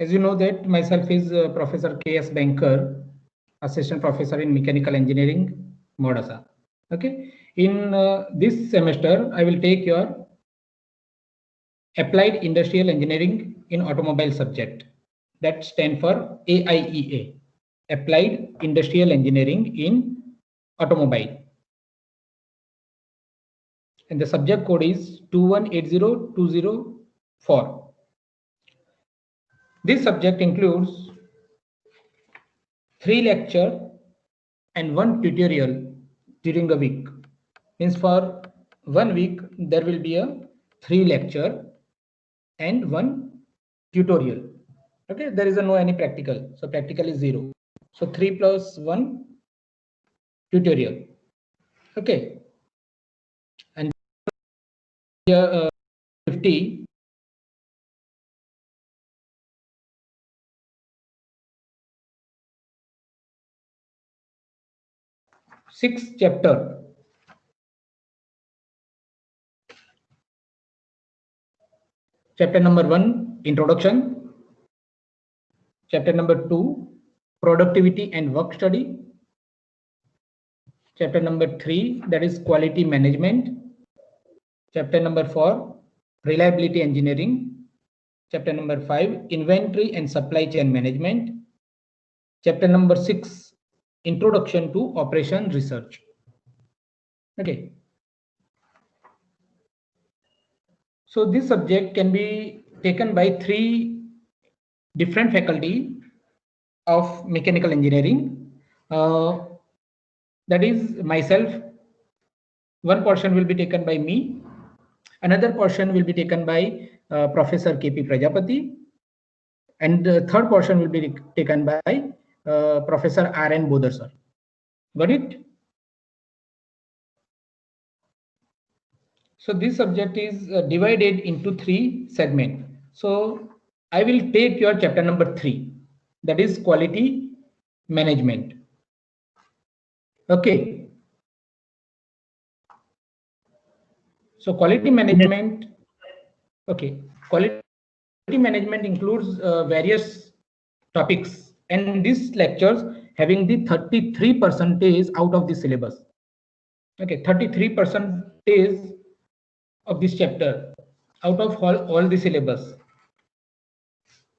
As you know that myself is Professor K.S. Banker, Assistant Professor in Mechanical Engineering, Modasa. Okay. In this semester, I will take your Applied Industrial Engineering in Automobile subject. That stands for AIEA, Applied Industrial Engineering in Automobile. And the subject code is 2180204. This subject includes 3 lecture and 1 tutorial during a week. Means for 1 week there will be a 3 lecture and 1 tutorial. Okay, there is no any practical, so practical is 0. So 3 plus 1 tutorial. Okay, and here 50. Sixth chapter. Chapter number 1, introduction. Chapter number 2, productivity and work study. Chapter number 3, that is quality management. Chapter number 4, reliability engineering. Chapter number 5, inventory and supply chain management. Chapter number 6, introduction to operation research. Okay. So this subject can be taken by 3 different faculty of mechanical engineering. That is myself. One portion will be taken by me. Another portion will be taken by Professor K.P. Prajapati. And the third portion will be taken by Professor R.N. Bodar sir. Got it? So this subject is divided into 3 segments. So I will take your chapter number 3, that is quality management. Okay. So quality management. Okay. Quality management includes various topics, and these lectures having the 33% out of the syllabus. Okay, 33% of this chapter out of all the syllabus.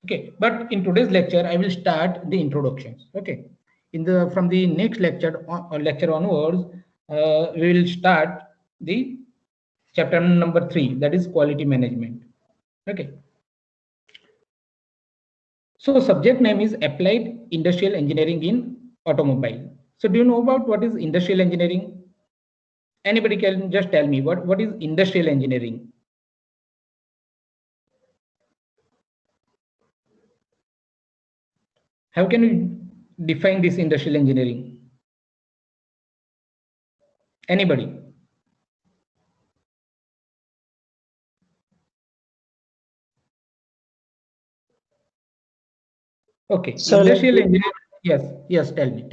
Okay, but in today's lecture I will start the introductions. Okay, from the next lecture onwards we will start the chapter number 3, that is quality management. Okay, so subject name is Applied Industrial Engineering in Automobile. So do you know about what is industrial engineering? Anybody can just tell me what is industrial engineering? How can we define this industrial engineering? Anybody? Okay, so industrial engineering. Yes, tell me.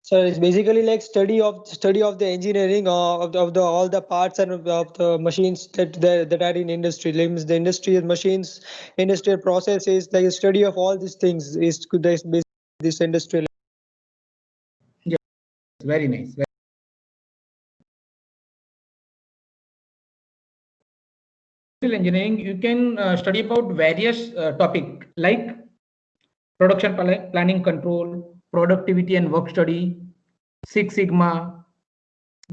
So it's basically like study of the engineering of all the parts and of the machines that are in industry. Like the industrial machines, industrial processes, like a study of all these things is basically this industrial. Yes, very nice. Industrial engineering, you can study about various topic like production planning control, productivity and work study, Six Sigma,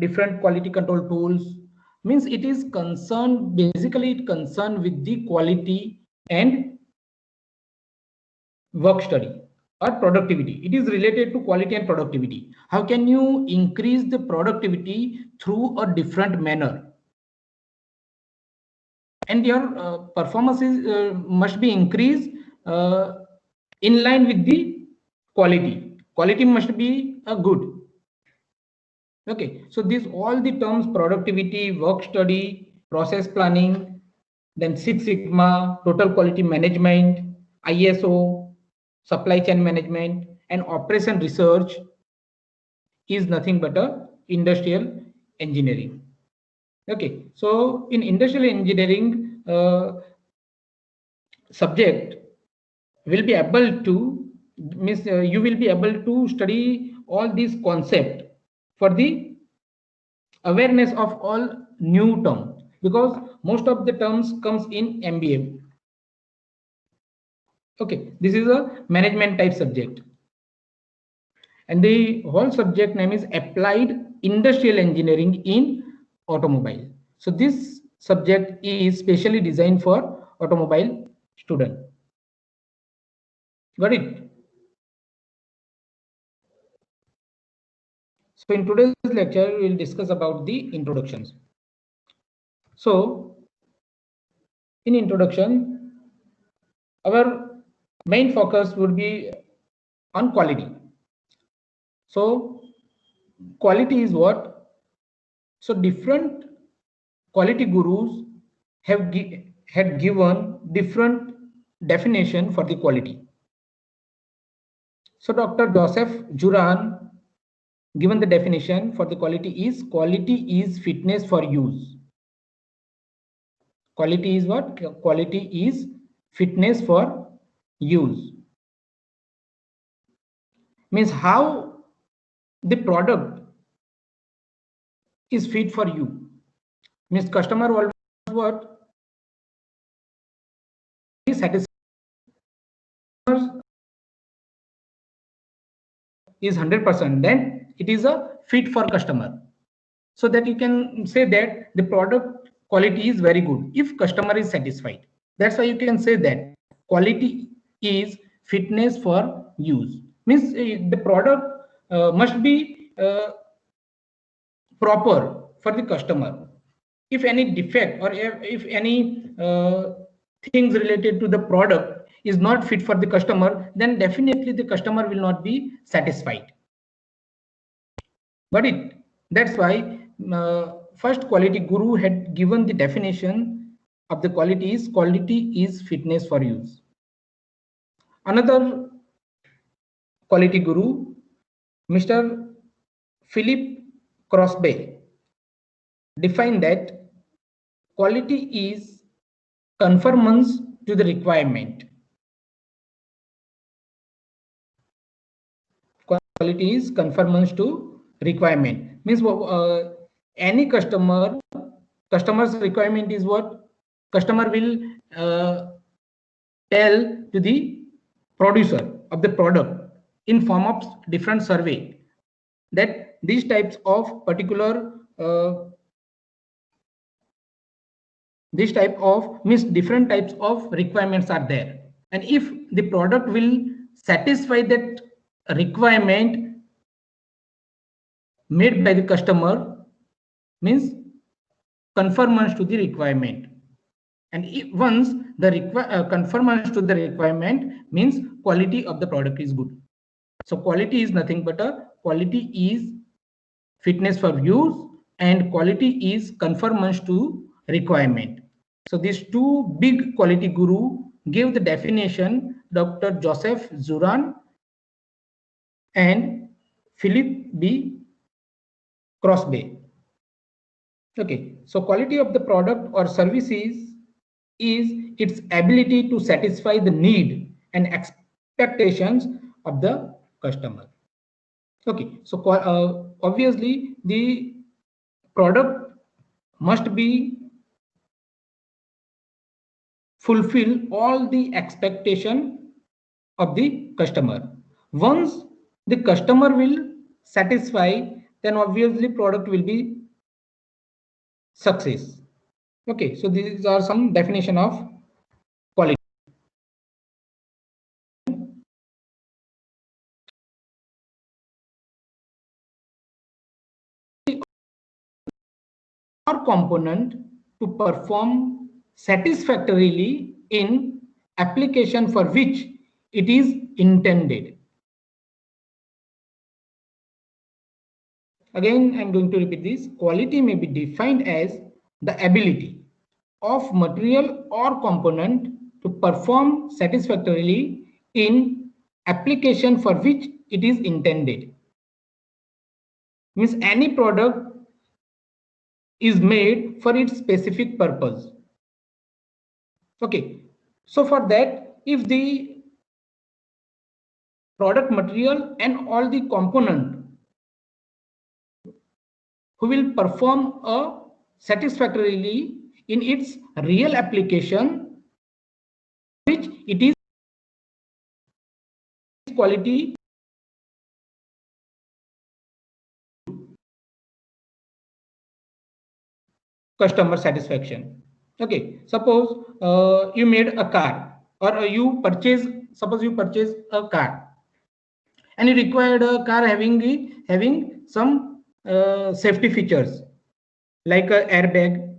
different quality control tools. Means it is concerned, basically it concerned with the quality and work study or productivity. It is related to quality and productivity. How can you increase the productivity through a different manner? And your performances must be increased in line with the quality. Quality must be good. Okay, so these all the terms: productivity, work study, process planning, then Six Sigma, total quality management, ISO, supply chain management, and operation research is nothing but a industrial engineering. Okay, so in industrial engineering subject, will be able to means you will be able to study all these concept for the awareness of all new terms, because most of the terms comes in MBA. Okay, this is a management type subject, and the whole subject name is Applied Industrial Engineering in Automobile. So this subject is specially designed for automobile student. Got it? So in today's lecture, we will discuss about the introductions. So in introduction, our main focus would be on quality. So quality is what? So different quality gurus had given different definition for the quality. So Dr. Joseph Juran given the definition for the quality is fitness for use. Quality is what? Quality is fitness for use. Means how the product is fit for you. Means customer always what? Satisfied is 100%, then it is a fit for customer. So that you can say that the product quality is very good if customer is satisfied. That's why you can say that quality is fitness for use. Means the product must be proper for the customer. If any defect or if any things related to the product is not fit for the customer, then definitely the customer will not be satisfied. Got it? That's why first quality guru had given the definition of the quality is fitness for use. Another quality guru, Mr. Philip Crosby, defined that quality is conformance to the requirement. Quality is conformance to requirement. Means any customer's requirement is what? Customer will tell to the producer of the product in form of different survey that these types of particular this type of means different types of requirements are there, and if the product will satisfy that requirement made by the customer, means conformance to the requirement. And if once the conformance to the requirement means quality of the product is good. So quality is nothing but quality is fitness for use and quality is conformance to requirement. So these two big quality guru gave the definition, Dr. Joseph Juran and Philip B. Crosby. Okay, so quality of the product or services is its ability to satisfy the need and expectations of the customer. Okay, so obviously the product must be fulfill all the expectation of the customer. Once the customer will satisfy, then obviously product will be success. Okay, so these are some definition of quality. Or component to perform satisfactorily in application for which it is intended. Again, I'm going to repeat this. Quality may be defined as the ability of material or component to perform satisfactorily in application for which it is intended. Means any product is made for its specific purpose. Okay, so for that, if the product material and all the component who will perform satisfactorily in its real application, which it is quality customer satisfaction. Okay, suppose you made a car, or suppose you purchase a car, and you required a car having some safety features like a airbag,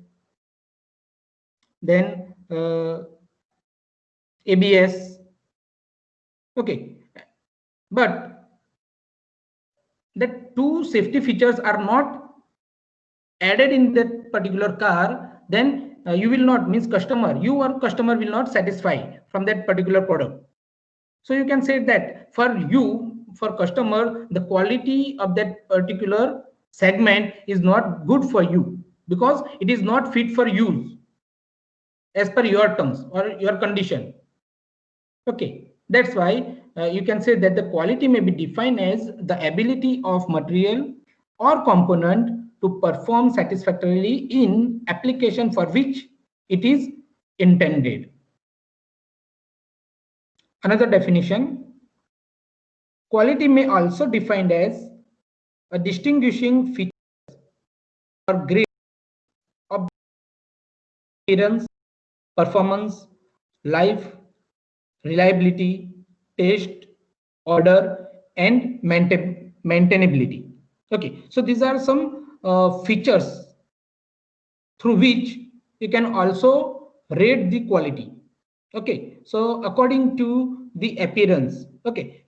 then ABS. Okay, but that two safety features are not added in that particular car, then you will not, means customer, your customer will not satisfy from that particular product. So you can say that for customer, the quality of that particular segment is not good for you because it is not fit for use as per your terms or your condition. Okay, that's why you can say that the quality may be defined as the ability of material or component to perform satisfactorily in application for which it is intended. Another definition, quality may also be defined as a distinguishing feature or grade of appearance, performance, life, reliability, taste, order, and maintainability. Okay, so these are some features through which you can also rate the quality. Okay, so according to the appearance, okay,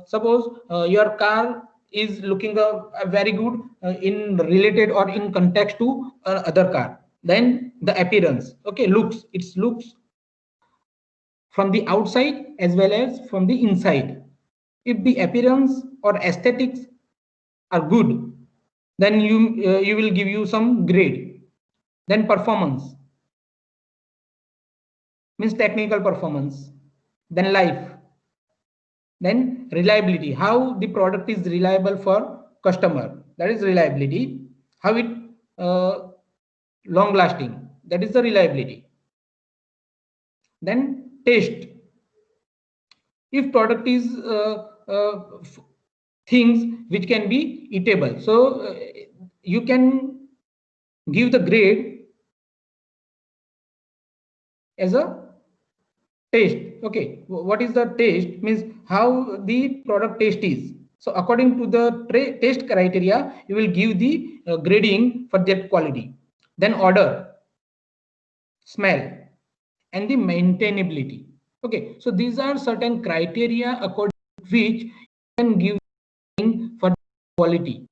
suppose your car is looking a very good in related or in context to other car, then the appearance, okay, looks from the outside as well as from the inside. If the appearance or aesthetics are good, then you will give you some grade. Then performance means technical performance, then life, then reliability, how the product is reliable for customer, that is reliability, how it long lasting, that is the reliability. Then taste, if product is things which can be eatable, so you can give the grade as a taste. Okay, what is the taste means how the product taste is. So according to the taste criteria, you will give the grading for that quality. Then order, smell, and the maintainability. Okay, so these are certain criteria according to which you can give for quality.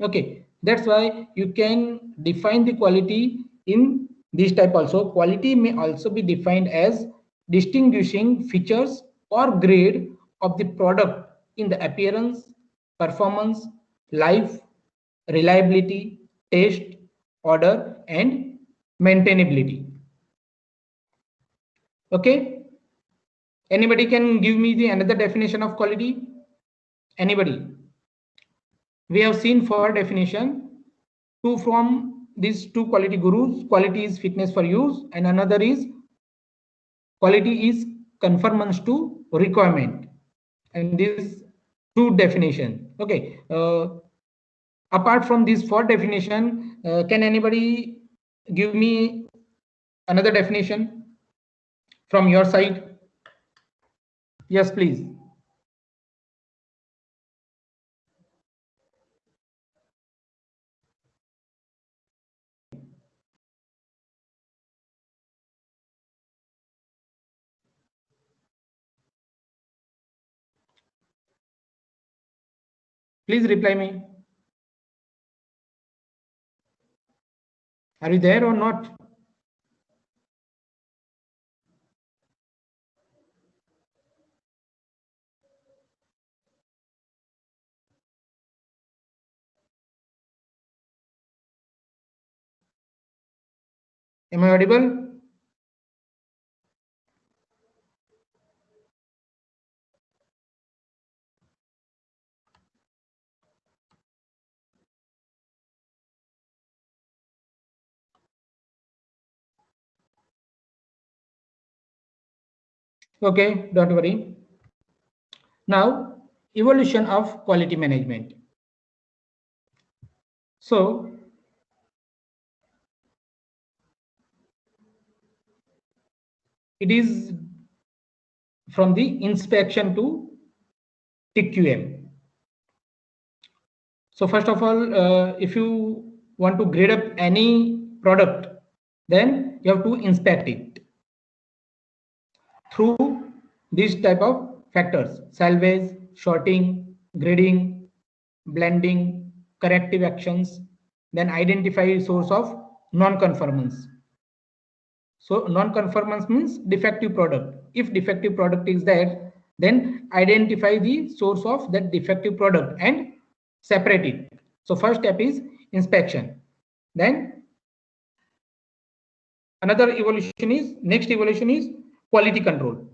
Okay, that's why you can define the quality in this type also. Quality may also be defined as distinguishing features or grade of the product in the appearance, performance, life, reliability, taste, order, and maintainability. Okay, anybody can give me the another definition of quality? Anybody? We have seen for definition, two from these two quality gurus. Quality is fitness for use, and another is quality is conformance to requirement. And this two definition. Okay. Apart from these four definition, can anybody give me another definition from your side? Yes, please. Please reply me. Are you there or not? Am I audible? Okay, don't worry. Now, evolution of quality management. So, it is from the inspection to TQM. So first of all, if you want to grade up any product, then you have to inspect it through these type of factors: salvage, sorting, grading, blending, corrective actions, then identify source of non-conformance. So non-conformance means defective product. If defective product is there, then identify the source of that defective product and separate it. So first step is inspection. Then another evolution is, next evolution is quality control.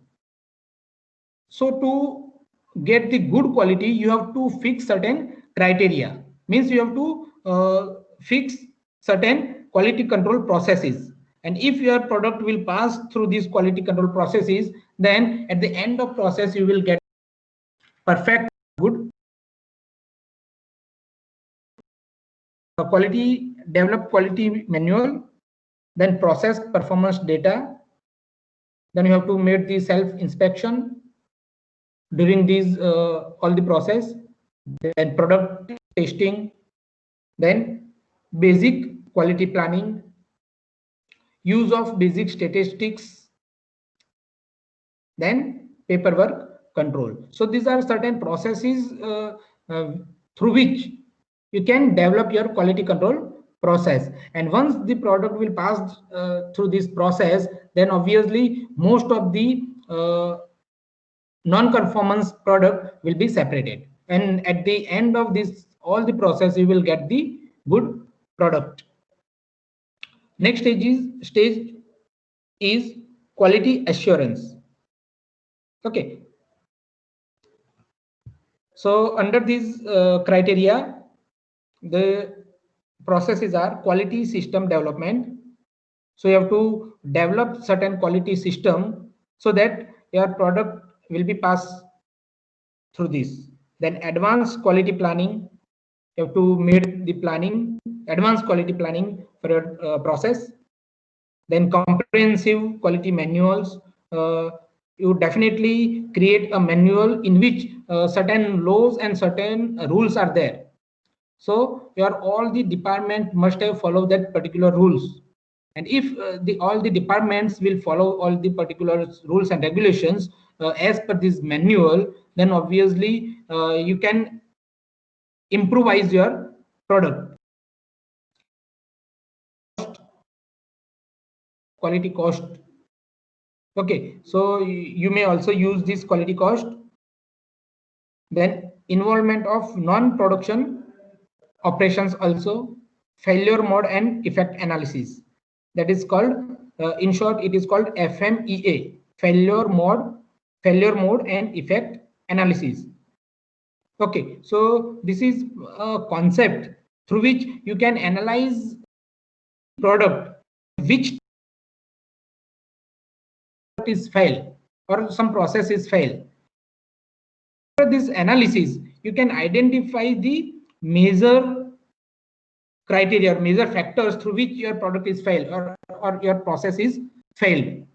So to get the good quality, you have to fix certain criteria. Means you have to fix certain quality control processes. And if your product will pass through these quality control processes, then at the end of process, you will get perfect good quality, develop quality manual, then process performance data. Then you have to make the self inspection during these all the process, then product testing, then basic quality planning, use of basic statistics, then paperwork control. So these are certain processes through which you can develop your quality control process. And once the product will pass through this process, then obviously most of the non-conformance product will be separated, and at the end of this all the process you will get the good product. Next stage is quality assurance. Okay, so under these criteria, the processes are quality system development. So you have to develop certain quality system so that your product will be passed through this. Then advanced quality planning, you have to make the planning, advanced quality planning for your process. Then comprehensive quality manuals, you definitely create a manual in which certain laws and certain rules are there. So your all the department must have followed that particular rules. And if all the departments will follow all the particular rules and regulations as per this manual, then obviously you can improvise your product. Quality cost. Okay, so you may also use this quality cost. Then involvement of non-production operations, also failure mode and effect analysis. That is called, in short, it is called FMEA, failure mode and effect analysis. Okay, so this is a concept through which you can analyze product which is failed or some process is failed. For this analysis, you can identify the major criteria, major factors through which your product is failed or your process is failed.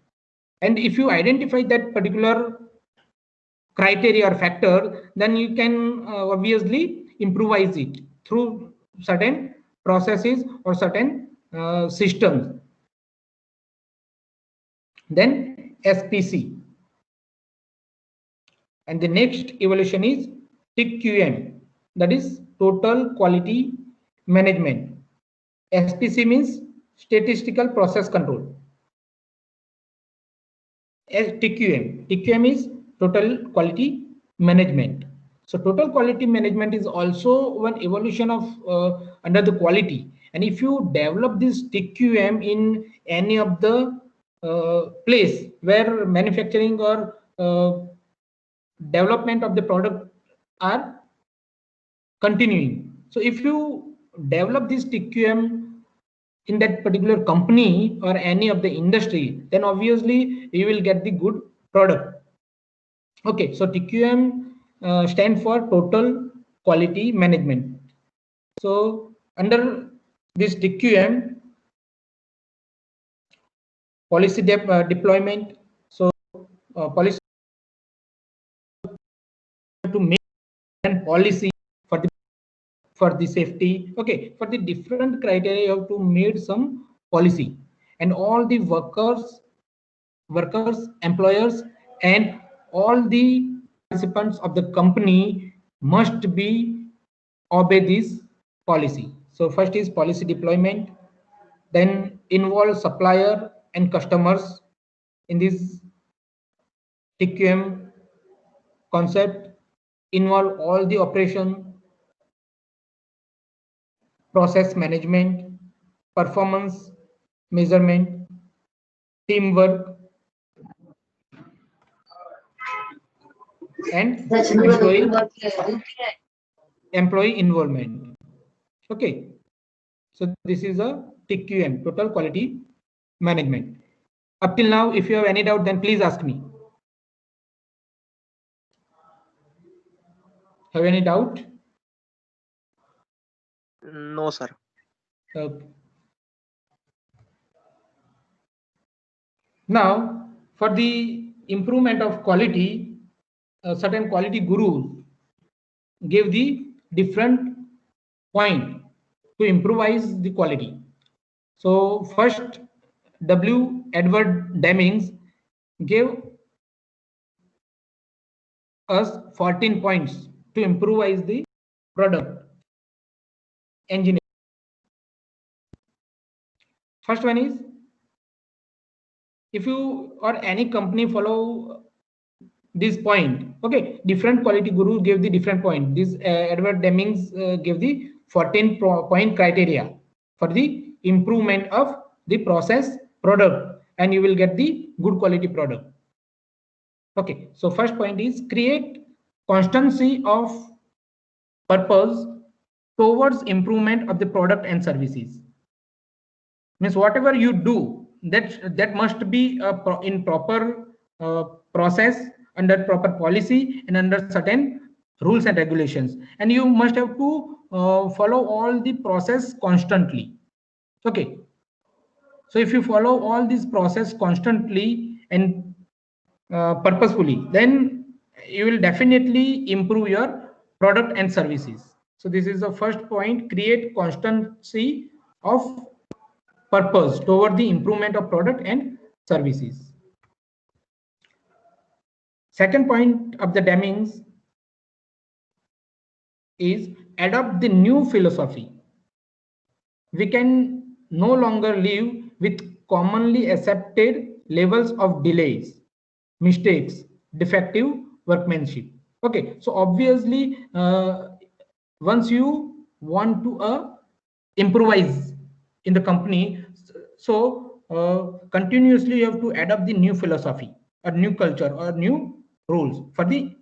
And if you identify that particular criteria or factor, then you can obviously improvise it through certain processes or certain systems. Then SPC. And the next evolution is TQM, that is total quality management. SPC means statistical process control. TQM is total quality management. So total quality management is also one evolution of under the quality. And if you develop this TQM in any of the place where manufacturing or development of the product are continuing, so if you develop this TQM in that particular company or any of the industry, then obviously you will get the good product. Okay, so TQM stand for Total Quality Management. So under this TQM, policy deployment. So policy to make and policy for the safety. Okay, for the different criteria you have to make some policy, and all the workers, employers, and all the participants of the company must be obey this policy. So first is policy deployment, then involve supplier and customers in this TQM concept, involve all the operation, process management, performance measurement, teamwork, and employee involvement. Okay, so this is a TQM, total quality management. Up till now, if you have any doubt, then please ask me. Have any doubt? No, sir. Now, for the improvement of quality, certain quality gurus gave the different point to improvise the quality. So first, W. Edward Demings gave us 14 points to improvise the product engineering. First one is, if you or any company follow this point, okay, different quality guru gave the different point. This Edward Demings gave the 14 point criteria for the improvement of the process product, and you will get the good quality product. Okay, so first point is create constancy of purpose towards improvement of the product and services. Means whatever you do, that must be in proper process, under proper policy, and under certain rules and regulations, and you must have to follow all the process constantly. Okay, so if you follow all this process constantly and purposefully, then you will definitely improve your product and services. So this is the first point, create constancy of purpose toward the improvement of product and services. Second point of the Demings is adopt the new philosophy. We can no longer live with commonly accepted levels of delays, mistakes, defective workmanship. Okay, so obviously once you want to improvise in the company, so continuously you have to adopt the new philosophy or new culture or new rules for the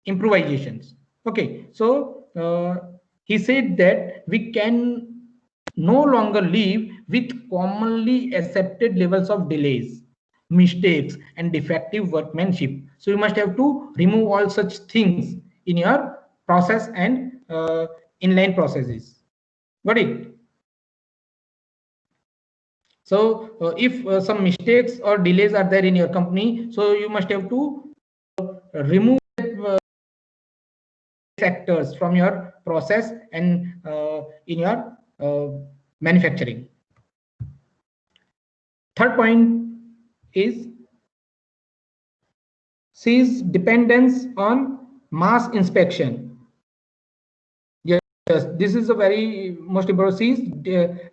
improvisations. Okay, so he said that we can no longer live with commonly accepted levels of delays, mistakes, and defective workmanship. So you must have to remove all such things in your process and inline processes. Got it? So if some mistakes or delays are there in your company, so you must have to remove factors from your process and in your manufacturing. Third point is cease dependence on mass inspection. Yes, this is a very most important. Cease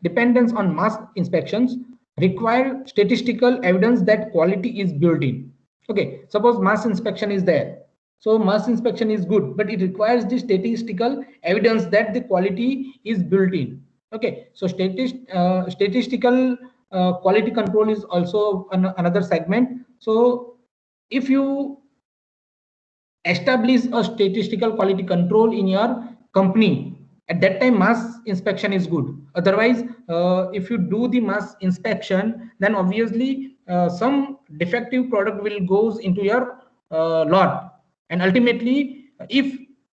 dependence on mass inspections, require statistical evidence that quality is built in. Okay, suppose mass inspection is there. So mass inspection is good, but it requires the statistical evidence that the quality is built in. Okay, so statistical quality control is also another segment. So if you establish a statistical quality control in your company, at that time mass inspection is good. Otherwise, if you do the mass inspection, then obviously some defective product will goes into your lot, and ultimately if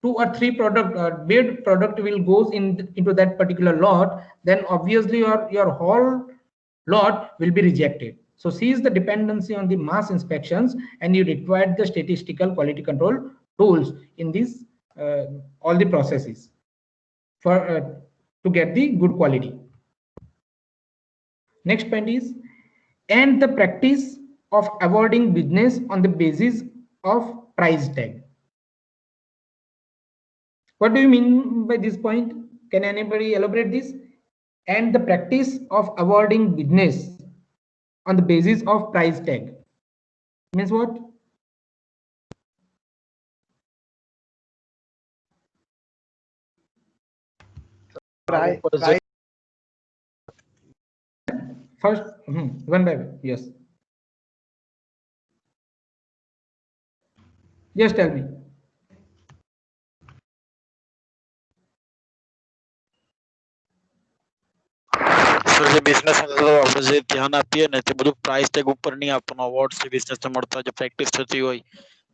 2 or 3 product bid product will goes into that particular lot, then obviously your whole lot will be rejected. So C is the dependency on the mass inspections, and you require the statistical quality control tools in these all the processes for to get the good quality. Next point is, and the practice of awarding business on the basis of price tag. What do you mean by this point? Can anybody elaborate this? And the practice of awarding business on the basis of price tag means what? Price. First, one by one. Yes. Just tell me. Sir જે business આપણે જે ધ્યાન આપીએ ને તે બધું price tag ઉપર નહીં આપવાનું. અવોર્ડ જે બિઝનેસને મળતા જે પ્રેક્ટિસ થતી હોય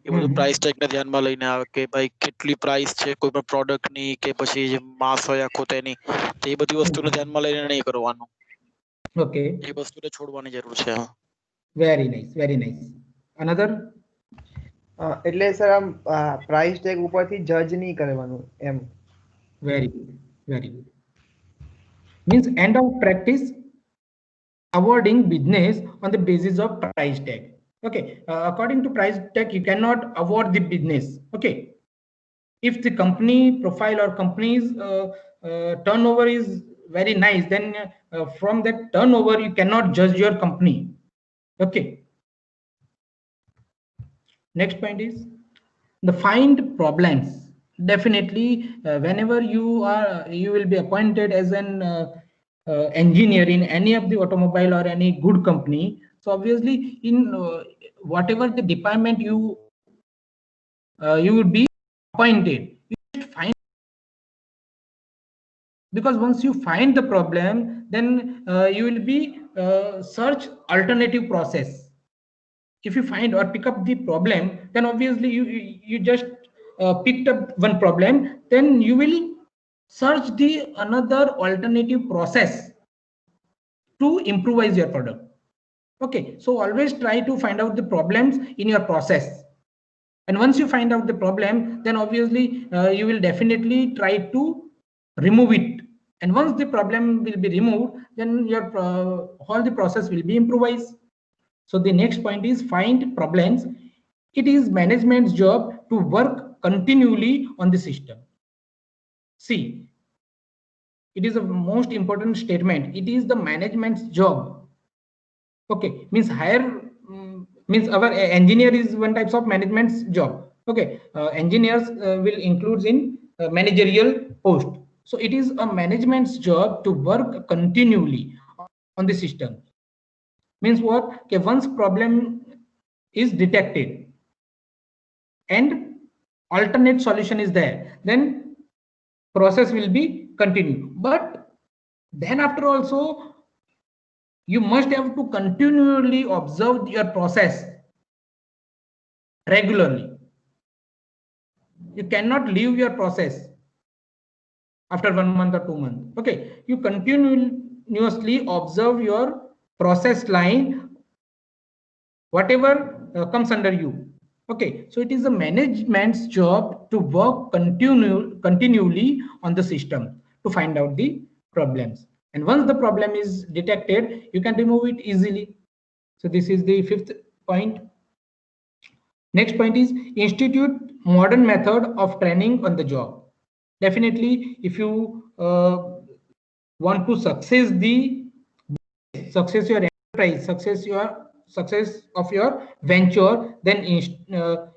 એ બધું પ્રાઇસ ટેગને ધ્યાનમાં લઈને આવે કે ભાઈ કેટલી પ્રાઇસ છે કોઈ પણ પ્રોડક્ટની કે પછી જે માસ હોય આખો તેની, તો એ બધી વસ્તુને ધ્યાનમાં લઈને નહીં કરવાનું. Okay. એ વસ્તુને છોડવાની જરૂર છે. Very nice, very nice. Another? એટલે સર આમ પ્રાઇસ ટેગ ઉપરથી જજ નહીં કરવાનું એમ. Very good, very good. Means end of practice awarding business on the basis of price tag. Okay, according to price tag you cannot award the business. Okay, if the company profile or company's turnover is very nice, then from that turnover you cannot judge your company. Okay, next point is the find problems. Definitely whenever you will be appointed as an engineer in any of the automobile or any good company, so obviously in whatever the department you would be appointed, you should find, because once you find the problem, then you will be search alternative process. If you find or pick up the problem, then obviously you just picked up one problem, then you will search the another alternative process to improvise your product. Okay, so always try to find out the problems in your process, and once you find out the problem, then obviously you will definitely try to remove it, and once the problem will be removed, then your whole the process will be improvised. So the next point is find problems. It is management's job to work continually on the system. See, it is a most important statement. It is the management's job. Okay, means higher means our engineer is one type of management's job. Okay, engineers will include in managerial post. So it is a management's job to work continually on the system. Means what? Okay, once problem is detected and alternate solution is there, then process will be continued. But then after also you must have to continually observe your process regularly. You cannot leave your process after 1 month or 2 months. Okay, you continuously observe your process line, whatever comes under you. Okay, so it is the management's job to work continually on the system to find out the problems, and once the problem is detected, you can remove it easily. So this is the 5th point. Next point is institute modern method of training on the job. Definitely, if you want to success your enterprise, success of your venture, then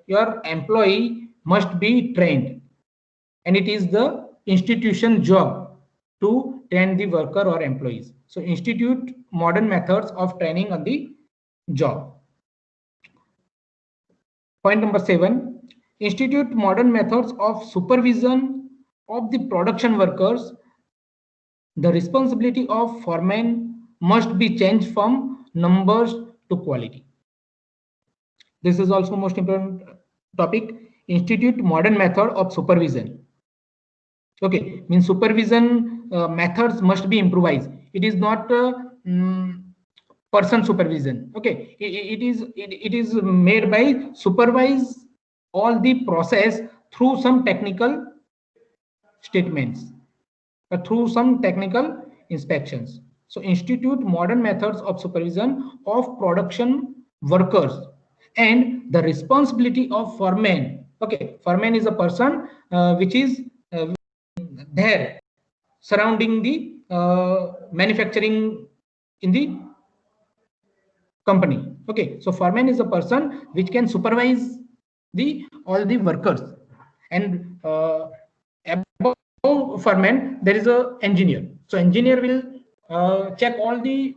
your employee must be trained, and it is the institution job to train the worker or employees. So institute modern methods of training on the job. Point number 7, institute modern methods of supervision of the production workers. The responsibility of foreman must be changed from numbers to quality. This is also most important topic. Institute modern method of supervision. Okay, means supervision methods must be improvised. It is not person supervision. Okay, it is made by supervise all the process through some technical statements, through some technical inspections. So institute modern methods of supervision of production workers and the responsibility of foreman. Okay, foreman is a person which is there surrounding the manufacturing in the company. Okay, so foreman is a person which can supervise the all the workers, and above foreman there is a engineer. So engineer will check all the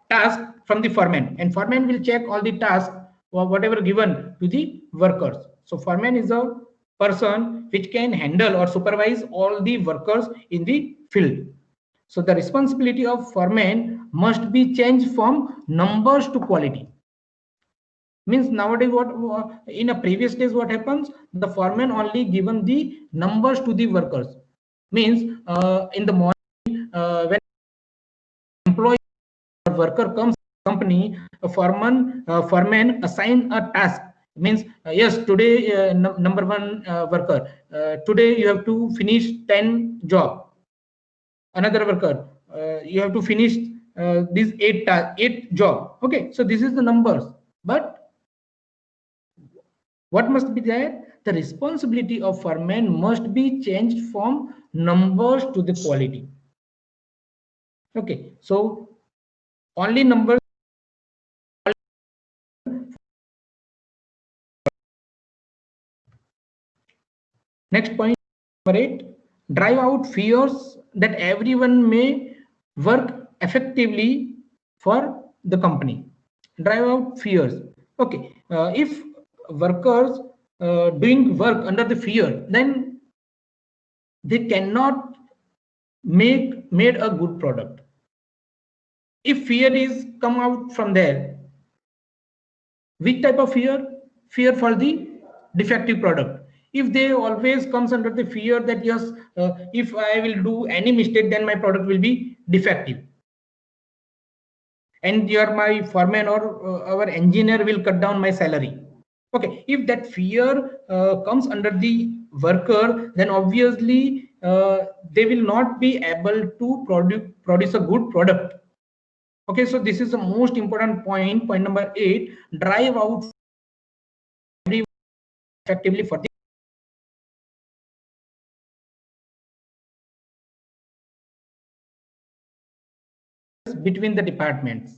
tasks from the foreman, and foreman will check all the tasks or whatever given to the workers. So foreman is a person which can handle or supervise all the workers in the field. So the responsibility of foreman must be changed from numbers to quality. Means nowadays what in a previous days what happens, the foreman only given the numbers to the workers. Means in the morning when employee or worker comes company, a foreman assign a task. Means yes, today number one worker, today you have to finish 10 job. Another worker, you have to finish these 8 job. Okay, so this is the numbers, but what must be there? The responsibility of foreman must be changed from numbers to the quality. Okay, so only numbers. Next point, number 8, drive out fears that everyone may work effectively for the company. Drive out fears. Okay, if workers doing work under the fear, then they cannot made a good product. If fear is come out from there, which type of fear? Fear for the defective product. If they always comes under the fear that yes, if I will do any mistake, then my product will be defective, and your my foreman or our engineer will cut down my salary. Okay, if that fear comes under the worker, then obviously they will not be able to produce a good product. Okay, so this is the most important point. Point number 8, drive out effectively for the between the departments.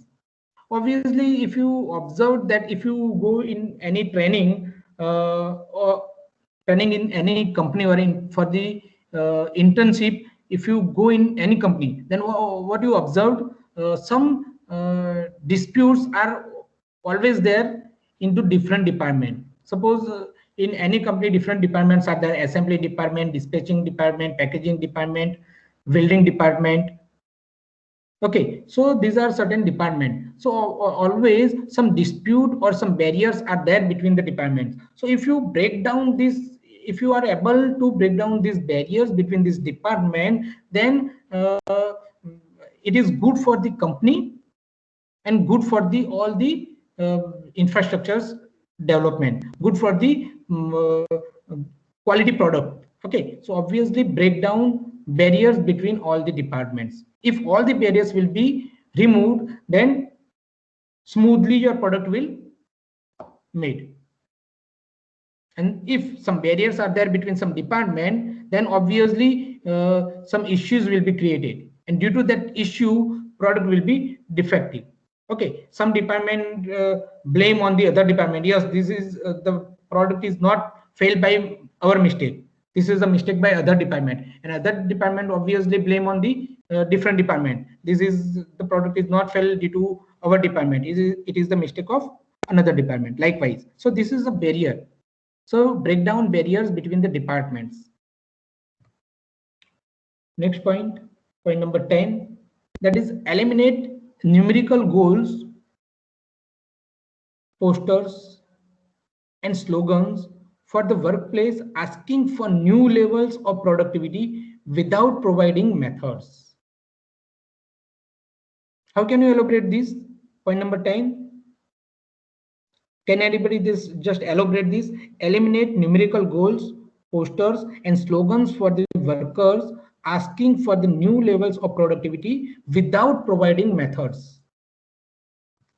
Obviously, if you observe that if you go in any training or training in any company or in for the internship, if you go in any company, then what you observed, some disputes are always there into different department. Suppose in any company different departments are there: assembly department, dispatching department, packaging department, welding department. Okay, so these are certain departments. So always some dispute or some barriers are there between the departments. So if you break down this, if you are able to break down these barriers between this department, then it is good for the company and good for the all the infrastructures development, good for the quality product. Okay, so obviously break down barriers between all the departments. If all the barriers will be removed, then smoothly your product will made. And if some barriers are there between some department, then obviously some issues will be created, and due to that issue product will be defective. Okay, some department blame on the other department. Yes, this is the product is not failed by our mistake, this is a mistake by other department, and other department obviously blame on the different department. This is the product is not failed due to our department, it is the mistake of another department, likewise. So this is a barrier. So break down barriers between the departments. Next point, point number 10, that is eliminate numerical goals, posters, and slogans for the workplace asking for new levels of productivity without providing methods. How can you elaborate this? Point number 10. Can anybody just elaborate this? Eliminate numerical goals, posters, and slogans for the workers asking for the new levels of productivity without providing methods.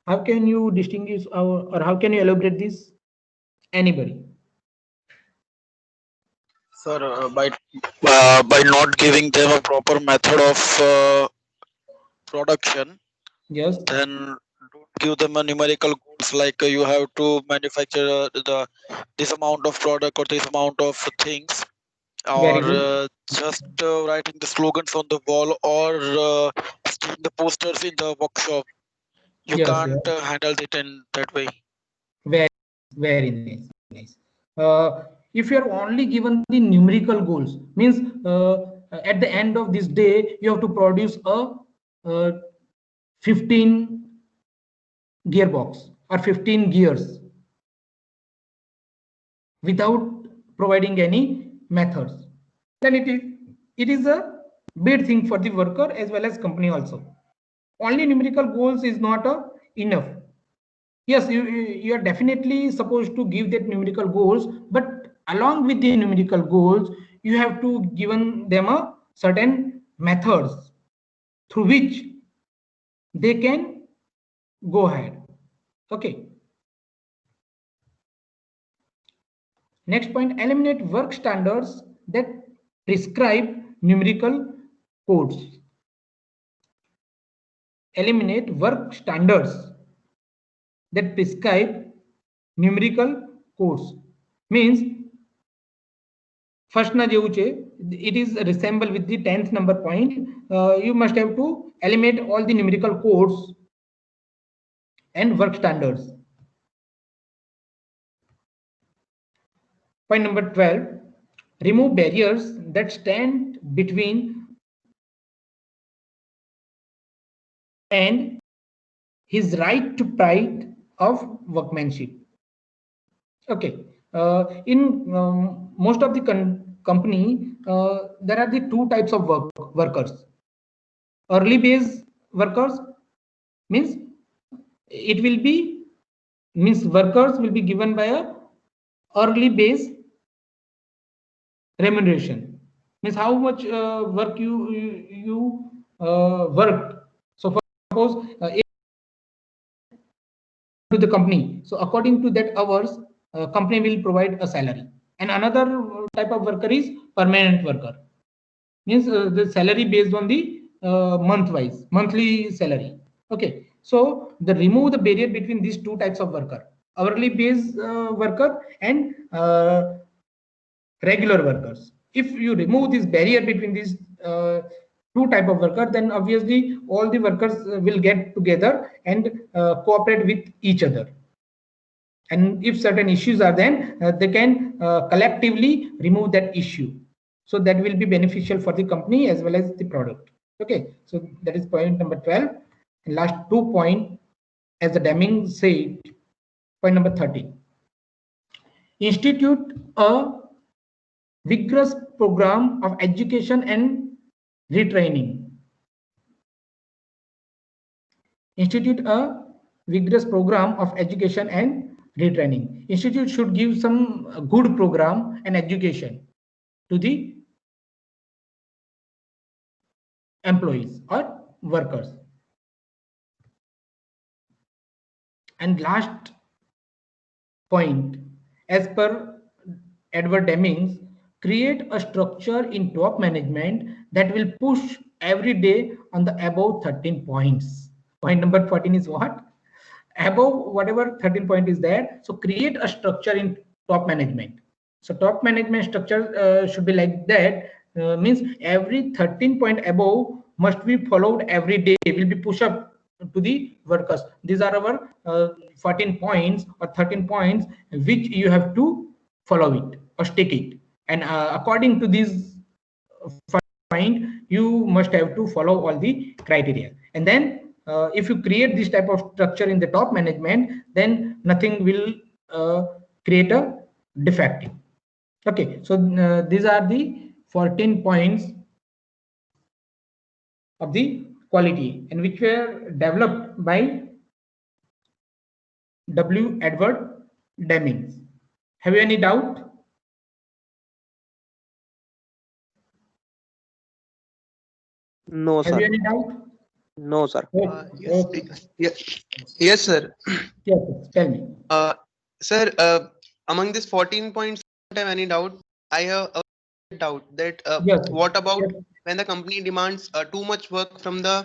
How can you distinguish or how can you elaborate this? Anybody? Sir, by not giving them a proper method of production, Yes. then don't give them a numerical goals like you have to manufacture this amount of product or this amount of things, Very or good. just writing the slogans on the wall, or sticking the posters in the workshop. You Yes. can't Yes. handle it in that way. Very nice. If you are only given the numerical goals, means at the end of this day you have to produce a 15 gearbox or 15 gears without providing any methods, then it is a bad thing for the worker as well as company also. Only numerical goals is not enough. Yes, you are definitely supposed to give that numerical goals, but along with the numerical goals you have to given them a certain methods through which they can go ahead. Okay, next point, eliminate work standards that prescribe numerical codes. Eliminate work standards that prescribe numerical codes. Means first na જેવું છે, it is resemble with the 10th number point. You must have to eliminate all the numerical codes and work standards. Point number 12, remove barriers that stand between and his right to pride of workmanship. Okay, in most of the company there are the two types of workers. Early base workers means it will be workers will be given by a early base remuneration, means how much work you worked. So for suppose to the company, so according to that hours company will provide a salary. And another type of worker is permanent worker, means the salary based on the monthly salary. Okay, so the remove the barrier between these two types of worker, hourly based worker and regular workers. If you remove this barrier between these two type of worker, then obviously all the workers will get together and cooperate with each other. And if certain issues are then they can collectively remove that issue. So that will be beneficial for the company as well as the product. Okay, so that is point number 12. And last 2 point, as the Deming said, point number 13, institute a vigorous program of education and retraining. Institute a vigorous program of education and retraining. Institute should give some good program and education to the employees or workers. And last point, as per Edward Deming, create a structure in top management that will push every day on the above 13 points. Point number 14 is what? Above whatever 13 point is there. So create a structure in top management. So top management structure should be like that. Means every 13 point above must be followed every day, will be pushed up to the workers. These are our 14 points or 13 points which you have to follow it or stick it. And according to these point, you must have to follow all the criteria. And then if you create this type of structure in the top management, then nothing will create a defective. Okay, so these are the 14 points of the quality and which were developed by W. Edward Deming. Have you any doubt? No, Have you sir. any doubt? No, sir. Okay. Yes, sir. Yes, tell me. Sir, among these 14 points, I don't have any doubt. I have a doubt that Yes. what about Yes. when the company demands too much work from the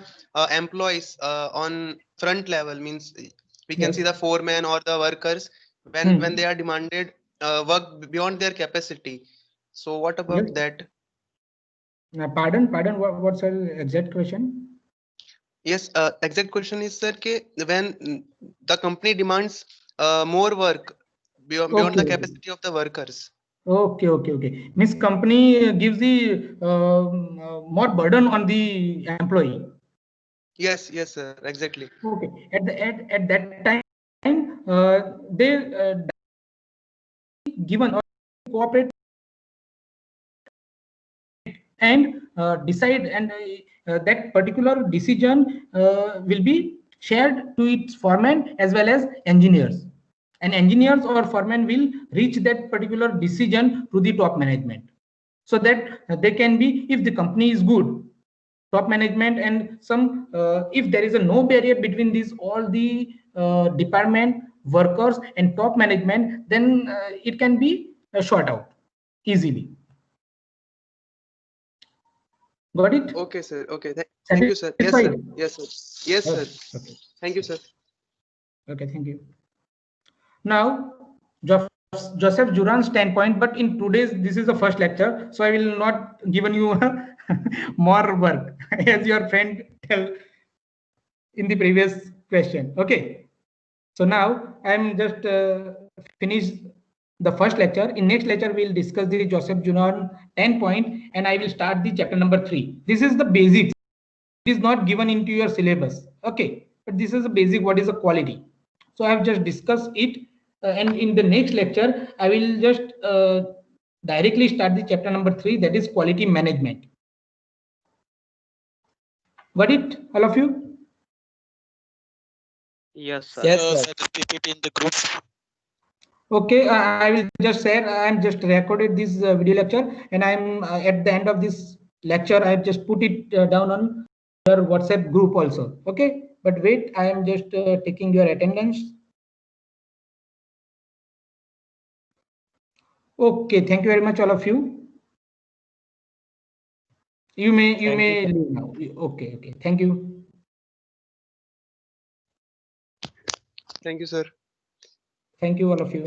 employees on front level, means we can Yes. see the foreman or the workers when they are demanded work beyond their capacity. So what about Yes. that? Pardon, what's your exact question? Yes, exact question is, sir, when the company demands more work beyond the Okay. capacity of the workers. Okay. Means company gives the more burden on the employee. Yes, sir, exactly. Okay. At that time, they given or cooperate and decide, and that particular decision will be shared to its foreman as well as engineers, and engineers or foreman will reach that particular decision to the top management, so that they can be, if the company is good, top management and some if there is a no barrier between these all the department workers and top management, then it can be short out easily. Got it? Okay, sir. Okay, thank you, sir. Yes, sir. Yes, sir. Yes, sir. Okay. Thank you, sir. Okay, thank you. Now, Joseph Juran's standpoint, but in today's, this is the first lecture, so I will not given you more work as your friend tell in the previous question. Okay. So now I'm just finished the first lecture. In next lecture, we'll discuss the Joseph Juran 10 point, and I will start the chapter number 3. This is the basics. It is not given into your syllabus. Okay. But this is the basic, what is the quality. So I have just discussed it. And in the next lecture, I will just directly start the chapter number 3, that is quality management. Got it, all of you? Yes, sir. Yes, Sir, sir. send the PPT in the group. Okay, I will just share. I am just recorded this video lecture, and I am at the end of this lecture, I have just put it down on your WhatsApp group also. Okay, but wait, I am just taking your attendance. Okay, thank you very much, all of you. You may leave now. Okay, thank you. Thank you, sir. Thank you, all of you.